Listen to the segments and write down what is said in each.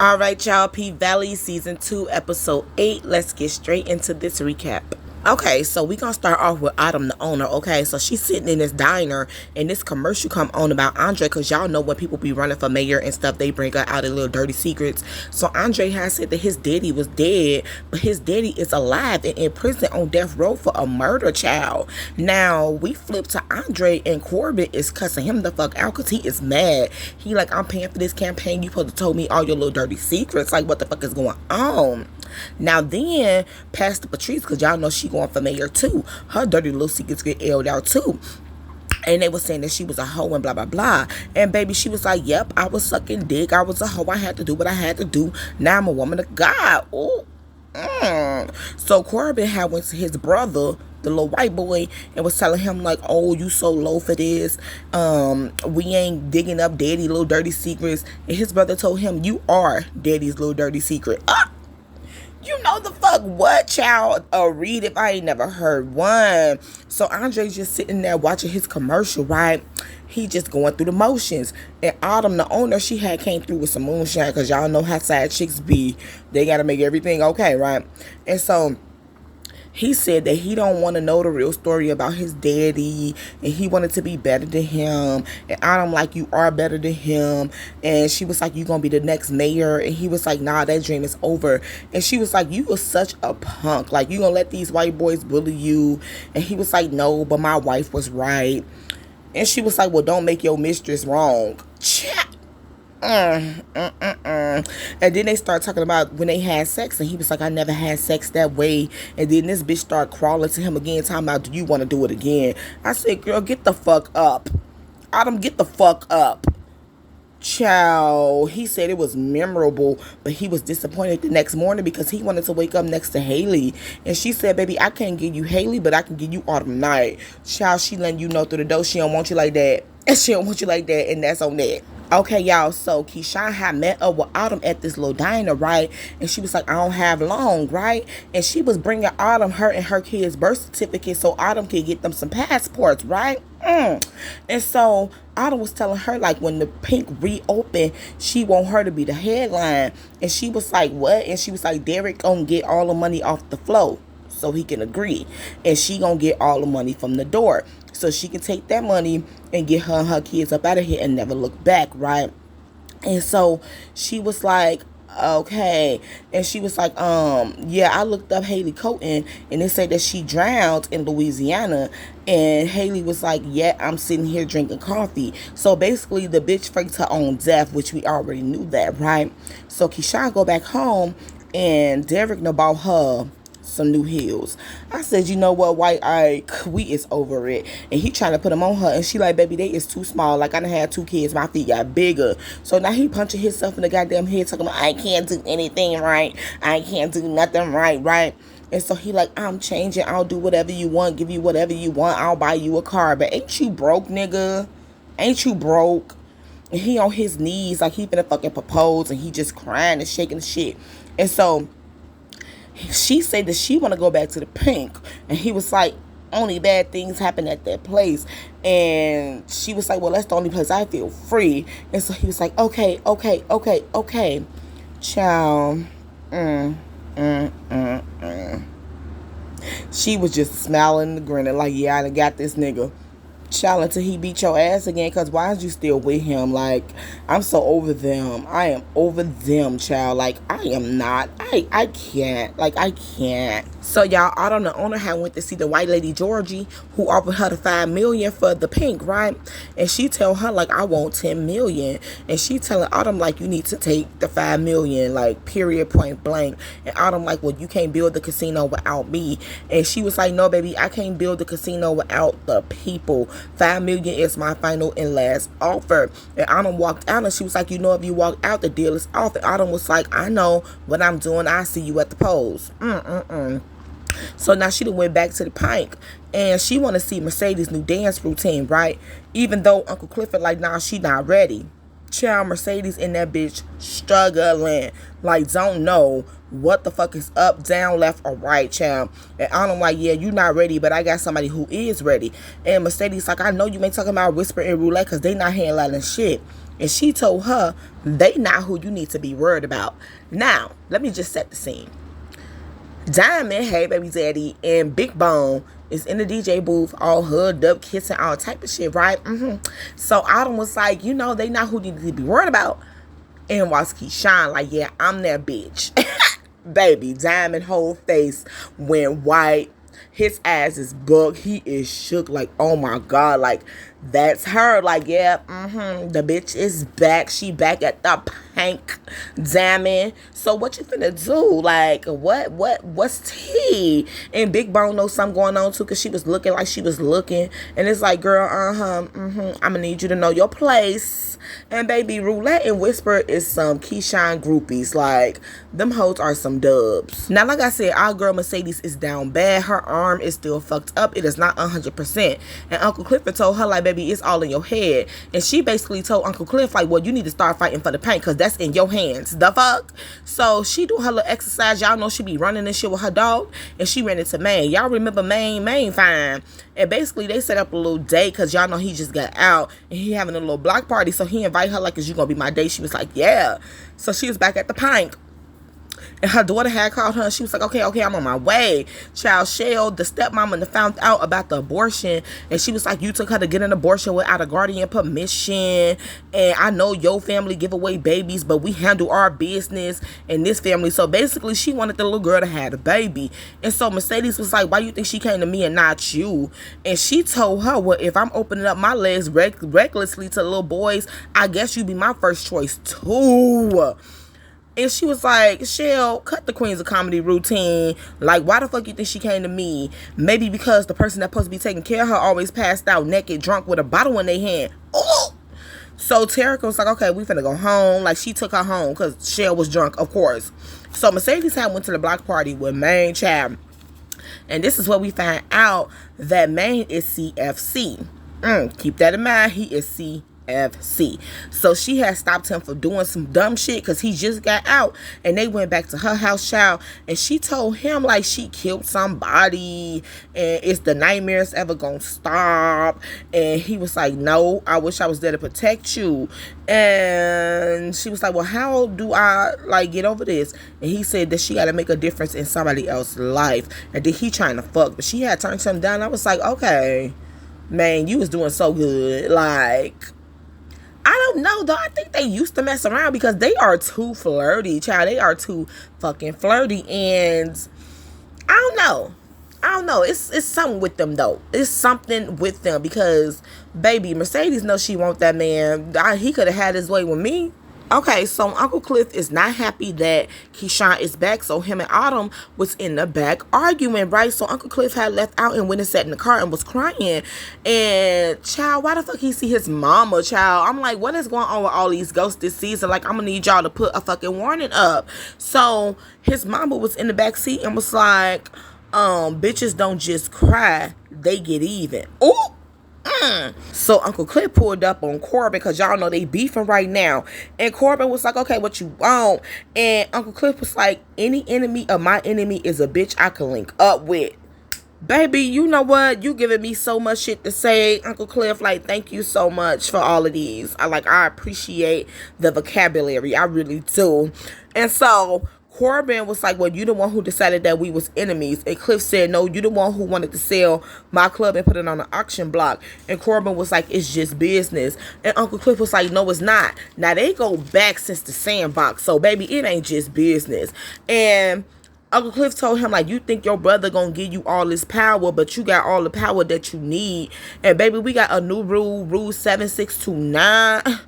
All right, y'all. P Valley Season 2, Episode 8. Let's get straight into this recap. Okay, so we gonna start off with Autumn, the owner. Okay, so she's sitting in this diner, and this commercial come on about Andre, because y'all know when people be running for mayor and stuff, they bring out their little dirty secrets. So Andre has said that his daddy was dead, but his daddy is alive and in prison on death row for a murder, child. Now we flip to Andre, and Corbin is cussing him the fuck out because he is mad. He like, I'm paying for this campaign. You supposed to told me all your little dirty secrets. Like, what the fuck is going on? Now then, Pastor Patrice, because y'all know she going for mayor too, her dirty little secrets get aired out too. And they were saying that she was a hoe and blah, blah, blah. And baby, she was like, yep, I was sucking dick. I was a hoe. I had to do what I had to do. Now I'm a woman of God. Ooh. So Corbin had went to his brother, the little white boy, and was telling him like, oh, you so low for this. We ain't digging up daddy little dirty secrets. And his brother told him, you are daddy's little dirty secret. You know the fuck what, child? Read if I ain't never heard one. So Andre's just sitting there watching his commercial, right? He just going through the motions. And Autumn, the owner, she had came through with some moonshine, because y'all know how side chicks be. They got to make everything okay, right? And so he said that he don't want to know the real story about his daddy, and he wanted to be better than him. And Autumn like, you are better than him. And she was like, you gonna be the next mayor? And he was like, nah, that dream is over. And she was like, you was such a punk. Like, you gonna let these white boys bully you? And he was like, no, but my wife was right. And she was like, well, don't make your mistress wrong. And then they start talking about when they had sex, and he was like, I never had sex that way. And then this bitch started crawling to him again, talking about, do you want to do it again? I said, girl, get the fuck up. Autumn, get the fuck up. Child, he said it was memorable, but he was disappointed the next morning because he wanted to wake up next to Haley. And she said, baby, I can't give you Haley, but I can give you Autumn Night. Child, she letting you know through the door she don't want you like that. And she don't want you like that, and that's on that. Okay, y'all, so Keyshawn had met up with Autumn at this little diner, right? And she was like, I don't have long, right? And she was bringing Autumn her and her kids' birth certificates so Autumn could get them some passports, right? And so Autumn was telling her, like, when the Pink reopened, she want her to be the headline. And she was like, what? And she was like, Derek gonna get all the money off the flow so he can agree. And she gonna get all the money from the door so she can take that money and get her and her kids up out of here and never look back, right? And so she was like, okay. And she was like, yeah, I looked up Haley Cohen, and they said that she drowned in Louisiana. And Haley was like, yeah, I'm sitting here drinking coffee. So basically the bitch faked her own death, which we already knew that, right? So Keyshawn go back home, and Derek bought her some new heels. I said, you know what, White Ike, we is over it. And he trying to put them on her, and she like, baby, they is too small. Like, I done had 2 kids, my feet got bigger. So now he punching himself in the goddamn head, talking about, I can't do anything right. I can't do nothing right? And so he like, I'm changing. I'll do whatever you want, give you whatever you want. I'll buy you a car. But ain't you broke, nigga? Ain't you broke? And he on his knees like he finna fucking propose, and he just crying and shaking the shit. And so she said that she want to go back to the Pink, and he was like, only bad things happen at that place. And she was like, well, that's the only place I feel free. And so he was like, okay, child. She was just smiling and grinning like, yeah, I done got this nigga. Child, until he beat your ass again, because why is you still with him? Like, I'm so over them. I am over them, child. Like, I am not. I can't. Like, I can't. So, y'all, Autumn, the owner, had went to see the white lady, Georgie, who offered her the $5 million for the Pink, right? And she tell her, like, I want $10 million. And she telling Autumn, like, you need to take the $5 million, like, period, point blank. And Autumn, like, well, you can't build the casino without me. And she was like, no, baby, I can't build the casino without the people. $5 million is my final and last offer. And Autumn walked out, and she was like, you know, if you walk out, the deal is off. And Autumn was like, I know what I'm doing. I see you at the polls. So now she done went back to the Pink, and she want to see Mercedes' new dance routine, right? Even though Uncle Clifford like, nah, she not ready. Child, Mercedes in that bitch struggling. Like, don't know what the fuck is up, down, left, or right, child. And I'm like, yeah, you not ready, but I got somebody who is ready. And Mercedes like, I know you ain't talking about Whisper and Roulette because they not handling shit. And she told her they not who you need to be worried about. Now, let me just set the scene. Diamond, hey baby daddy, and Big Bone is in the DJ booth, all hugged up, kissing, all type of shit, right? So Autumn was like, you know, they not who you need to be worried about. And watch Keyshawn like, yeah, I'm that bitch. Baby, Diamond whole face went white. His ass is bugged. He is shook like, oh my God, like, that's her. Like, yeah, the bitch is back. She back at the Pink Diamond. So what you finna do? Like, what's tea? And Big Bone knows something going on too, because she was looking like she was looking. And it's like, girl, I'ma need you to know your place. And baby, Roulette and Whisper is some Keyshawn groupies. Like, them hoes are some dubs. Now, like I said, our girl Mercedes is down bad. Her arm is still fucked up. It is not 100%. And Uncle Clifford told her, like, baby, it's all in your head. And she basically told Uncle Cliff, like, well, you need to start fighting for the paint, because that's in your hands. The fuck? So she do her little exercise. Y'all know she be running and shit with her dog. And she ran into Maine. Y'all remember Maine fine. And basically, they set up a little date, because y'all know he just got out. And he having a little block party. So he invite her, like, is you gonna be my date? She was like, yeah. So she was back at the Pink. And her daughter had called her, and she was like, okay, I'm on my way. Child Shell, the stepmama, found out about the abortion, and she was like, you took her to get an abortion without a guardian permission, and I know your family give away babies, but we handle our business in this family. So basically, she wanted the little girl to have a baby. And so Mercedes was like, why you think she came to me and not you? And she told her, well, if I'm opening up my legs recklessly to little boys, I guess you be my first choice too. And she was like, Shell, cut the Queens of Comedy routine. Like, why the fuck you think she came to me? Maybe because the person that's supposed to be taking care of her always passed out naked, drunk with a bottle in their hand. Oh! So Terica was like, okay, we finna go home. Like, she took her home because Shell was drunk, of course. So Mercedes had went to the block party with Maine Chad. And this is where we find out that Maine is CFC. Keep that in mind. He is CFC. So she had stopped him for doing some dumb shit because he just got out, and they went back to her house, child, and she told him like she killed somebody and is the nightmares ever gonna stop? And he was like, no, I wish I was there to protect you. And she was like, well, how do I like get over this? And he said that she got to make a difference in somebody else's life, and then he trying to fuck, but she had turned him down. I was like, okay, man, you was doing so good. Like, I don't know, though. I think they used to mess around because they are too flirty, child. They are too fucking flirty. And I don't know. It's something with them, though. It's something with them because, baby, Mercedes knows she want that man. He could have had his way with me. Okay, so Uncle Cliff is not happy that Keyshawn is back, so him and Autumn was in the back arguing, right? So Uncle Cliff had left out and went and sat in the car and was crying. And, child, why the fuck he see his mama, child? I'm like, what is going on with all these ghosts this season? Like, I'm gonna need y'all to put a fucking warning up. So his mama was in the back seat and was like, bitches don't just cry, they get even. Ooh! So Uncle Cliff pulled up on Corbin because y'all know they beefing right now. And Corbin was like, okay, what you want? And Uncle Cliff was like, any enemy of my enemy is a bitch I can link up with. Baby, you know what? You giving me so much shit to say, Uncle Cliff. Like, thank you so much for all of these. I appreciate the vocabulary. I really do. And so Corbin was like, well, you the one who decided that we was enemies. And Cliff said, no, you the one who wanted to sell my club and put it on an auction block. And Corbin was like, it's just business. And Uncle Cliff was like, no, it's not. Now, they go back since the sandbox. So, baby, it ain't just business. And Uncle Cliff told him, like, you think your brother gonna give you all this power, but you got all the power that you need. And, baby, we got a new rule 7629.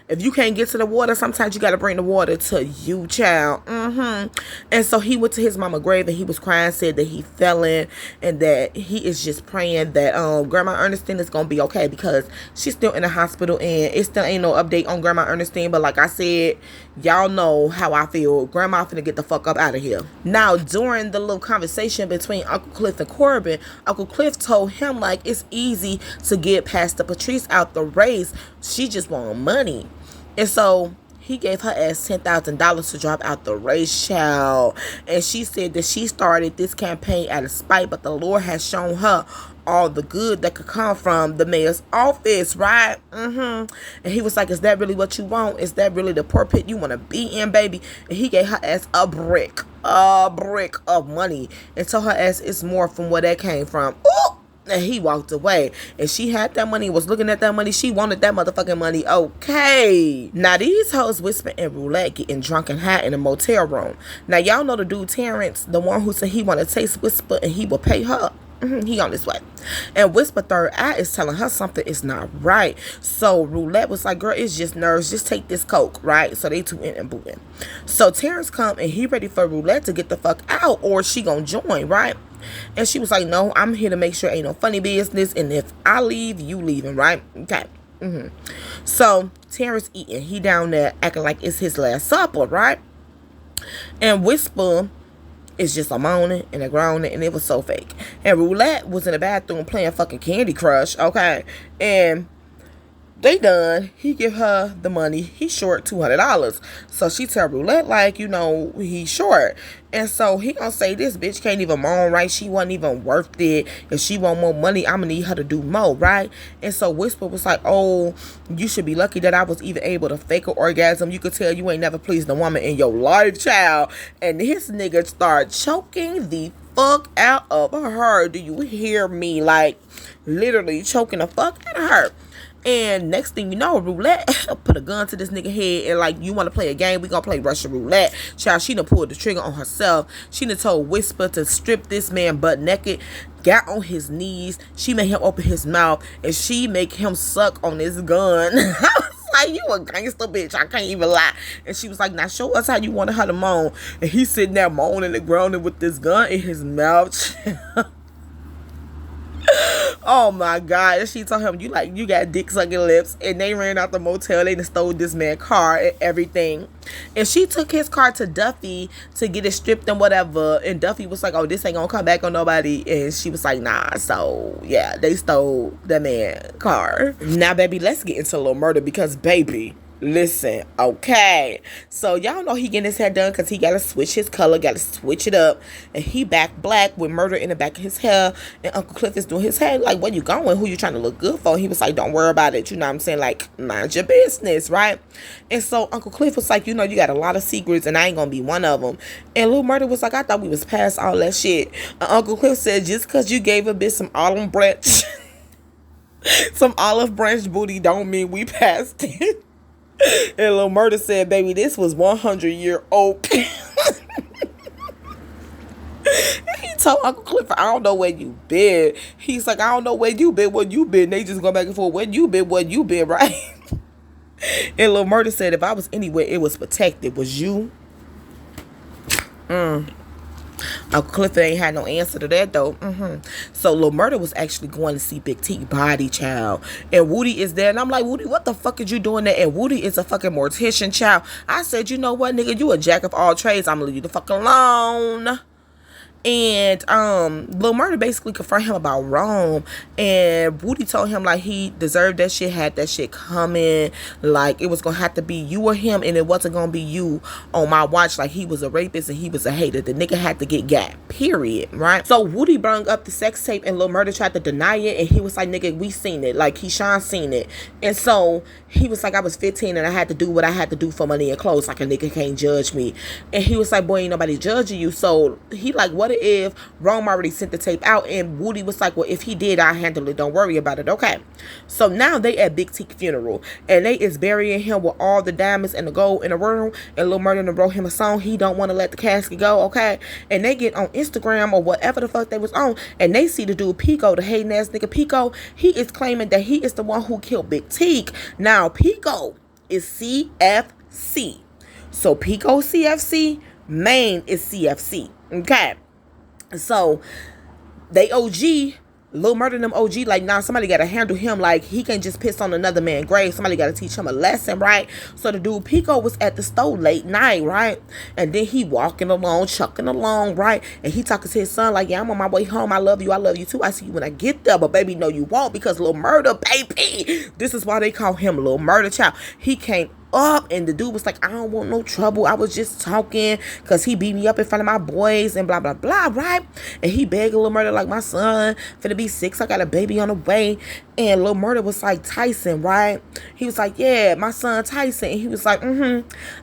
If you can't get to the water, sometimes you got to bring the water to you, child. And so he went to his mama grave and he was crying, said that he fell in and that he is just praying that Grandma Ernestine is going to be okay because she's still in the hospital and it still ain't no update on Grandma Ernestine. But like I said, y'all know how I feel. Grandma finna get the fuck up out of here. Now, during the little conversation between Uncle Cliff and Corbin, Uncle Cliff told him, like, it's easy to get past the Patrice out the race. She just want money. And so he gave her ass $10,000 to drop out the race, child. And she said that she started this campaign out of spite, but the Lord has shown her all the good that could come from the mayor's office, right? And he was like, is that really what you want? Is that really the poor pit you want to be in, baby? And he gave her ass a brick of money and told her ass it's more from where that came from. Ooh! And he walked away. And she had that money, was looking at that money. She wanted that motherfucking money. Okay. Now, these hoes Whisper and Roulette getting drunk and high in a motel room. Now, y'all know the dude Terrence, the one who said he want to taste Whisper and he will pay her. He on his way. And Whisper third eye is telling her something is not right. So Roulette was like, girl, it's just nerves. Just take this coke, right? So they two in and booing. So Terrence come and he ready for Roulette to get the fuck out or she gonna join, right? And she was like, no, I'm here to make sure ain't no funny business. And if I leave, you leaving, right? Okay. So Terrence eating. He down there acting like it's his last supper, right? And Whisper is just a moaning and a groaning, and it was so fake. And Roulette was in the bathroom playing fucking Candy Crush, okay? And they done. He give her the money. He short $200. So she tell Roulette, like, you know, he short. And so he gonna say, this bitch can't even moan, right? She wasn't even worth it. If she want more money, I'm gonna need her to do more, right? And so Whisper was like, oh, you should be lucky that I was even able to fake an orgasm. You could tell you ain't never pleased a woman in your life, child. And this nigga start choking the fuck out of her. Do you hear me? Like, literally choking the fuck out of her. And next thing you know, Roulette put a gun to this nigga head and like, you want to play a game? We gonna play Russian roulette. Child, she done pulled the trigger on herself. She done told Whisper to strip this man butt naked, got on his knees. She made him open his mouth and she make him suck on this gun. I was like, you a gangster bitch, I can't even lie. And she was like, now show us how you wanted her to moan. And he's sitting there moaning and groaning with this gun in his mouth. Oh my God. And she told him, you got dick sucking lips. And they ran out the motel. They done stole this man's car and everything. And she took his car to Duffy to get it stripped and whatever. And Duffy was like, oh, this ain't gonna come back on nobody. And she was like, nah. So yeah, they stole the man's car. Now, baby, let's get into a little murder because, baby, listen, okay. So y'all know he getting his hair done because he got to switch his color, got to switch it up. And he back black with murder in the back of his hair. And Uncle Cliff is doing his hair. Like, where you going? Who you trying to look good for? He was like, don't worry about it. You know what I'm saying? Like, mind your business, right? And so Uncle Cliff was like, you know, you got a lot of secrets and I ain't going to be one of them. And Lil Murder was like, I thought we was past all that shit. And Uncle Cliff said, just because you gave a bitch some olive branch, some olive branch booty don't mean we passed it. And Lil Murder said, baby, this was 100-year-old. He told Uncle Cliff, I don't know where you been. He's like, I don't know where you been, what you been. They just go back and forth, where you been, what you been, right? And Lil Murder said, if I was anywhere, it was protected. Was you? Uncle Cliff ain't had no answer to that though. So Lil Murder was actually going to see Big T body, child. And Woody is there. And I'm like, Woody, what the fuck is you doing there? And Woody is a fucking mortician, child. I said, you know what, nigga? You a jack of all trades. I'm gonna leave you the fuck alone. And Lil Murder basically confronted him about Rome. And Woody told him like he deserved that shit, had that shit coming. Like it was gonna have to be you or him, and it wasn't gonna be you on my watch. Like he was a rapist and he was a hater. The nigga had to get gat, period, right? So Woody brought up the sex tape and Lil Murder tried to deny it. And he was like, nigga, we seen it. Like Keyshawn seen it. And so he was like, I was 15 and I had to do what I had to do for money and clothes. Like a nigga can't judge me. And he was like, boy, ain't nobody judging you. So he like, what if Rome already sent the tape out? And Woody was like, well, if he did, I handle it, don't worry about it. Okay, so now they at Big T funeral and they is burying him with all the diamonds and the gold in the room. And Lil Murder wrote him a song, he don't want to let the casket go. Okay, and they get on Instagram or whatever the fuck they was on, and they see the dude Pico, the hating ass nigga Pico. He is claiming that he is the one who killed Big T. Now Pico is CFC, so Pico CFC, Maine is CFC. Okay, so they OG, Lil Murder them OG, like, nah, somebody gotta handle him. Like, he can't just piss on another man's grave. Somebody gotta teach him a lesson, right? So the dude Pico was at the store late night, right? And then he walking along, chucking along, right? And he talking to his son like, yeah, I'm on my way home. I love you too. I see you when I get there. But baby, no, you won't, because Lil Murder, baby. This is why they call him Lil Murder, child. He came up. And the dude was like, I don't want no trouble. I was just talking because he beat me up in front of my boys and blah, blah, blah, right? And he begged Lil Murda like, my son finna be 6. I got a baby on the way. And Lil Murda was like, Tyson, right? He was like, yeah, my son Tyson. And he was like,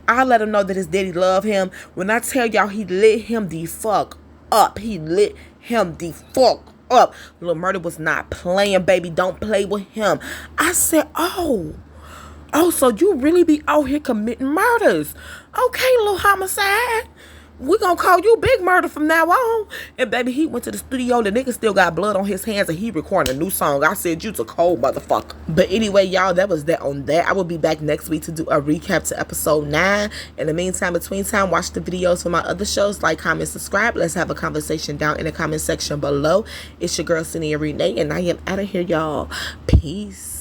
I'll let him know that his daddy love him. When I tell y'all, he lit him the fuck up. He lit him the fuck up. Lil Murda was not playing, baby. Don't play with him. I said, oh, so you really be out here committing murders. Okay, little homicide. We gonna call you Big Murder from now on. And baby, he went to the studio. The nigga still got blood on his hands and he recording a new song. I said, you's a cold motherfucker. But anyway, y'all, that was that on that. I will be back next week to do a recap to episode 9. In the meantime, between time, watch the videos for my other shows. Like, comment, subscribe. Let's have a conversation down in the comment section below. It's your girl, Cynthia Renee, and I am out of here, y'all. Peace.